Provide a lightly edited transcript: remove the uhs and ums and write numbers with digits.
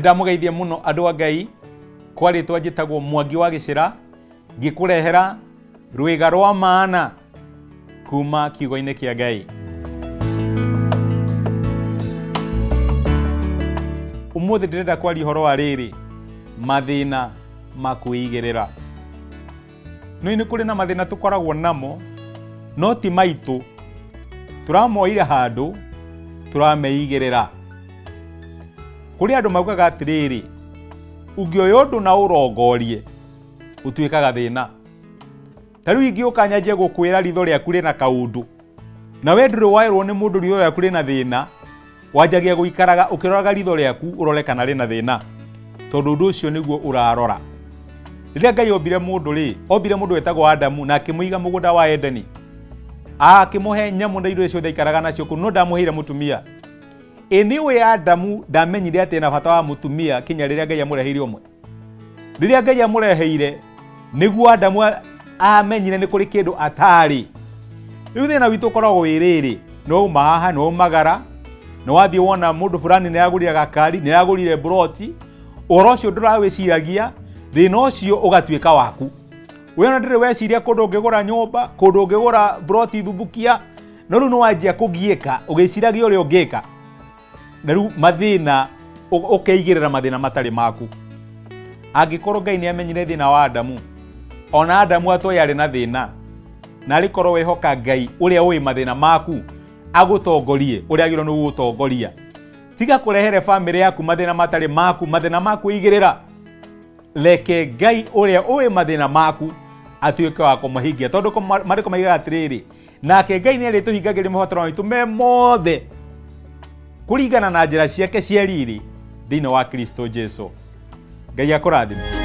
Nindamugeithia muno andu a Ngai kwa ritwa njitagwo Mwangi wa Gicira ngikurehera rwiga rwa maana kuma kiugo-ini kia Ngai. Umuthi ndirenda kwaria horo wa riri mathina ma kwiigirira. Ni kuri na mathina tukoragwo namo no ti maitu, turamoire handu turameigirira. Kuri andu maugaga atiriri ungioya undu na urongorie utuikaga thina. Tariu ingi ukanyanjia gukwira ritho riaku rina kaundu na we nduri wairwo ni mundu ritho riaku rina thina, wanjagia guikaraga ukiroraga ritho riaku urore kana rina thina, tondu undu ucio niguo urarora. Riria Ngai ombire mundu ri, ombire mundu wetagwo Adamu na akimuiga mugunda wa Edeni, akimuhe nyamu na irio ciothe ikaraga nacio kuno ndamuheire mutumia. Niwe Adamu ndamenyire ati na bata wa mutumia kinya riria Ngai amureheire umwe. Riria Ngai amureheire niguo Adamu amenyire ni kuri kindu atari. Riu thina witu koragwo wiriri, no uma haha no magara, no wathie wona mundu fulani ni agurira gakari, ni agurire broti, oro cio ndurawiciragia, thina ucio ugatuika waku. Wena ndire weciria kundu ngigura nyumba, kundu ngigura broti thumbukia, no riu no wanjia kugieka ugiciragia uri ungika. Na riu mathina ukeigirira mathina matari maku. Angikorwo Ngai ni amenyire thina wa Adamu, ona Adamu atoi ari na thina, na rikorwo wehoka Ngai uria ui mathina maku agutongorie uria agirwo ni gutongoria. Tiga kurehere family yaku mathina matari maku, mathina maku igirira. Leke Ngai uria ui mathina maku atuike wa kumuhingia, tondu mariko maigaga atiriri, nake Ngai ni arituhingagiria mabataro maitu me mothe kuringana na njira ciake cia riri thiini wa Kristo Jesu. Ngai akurathime.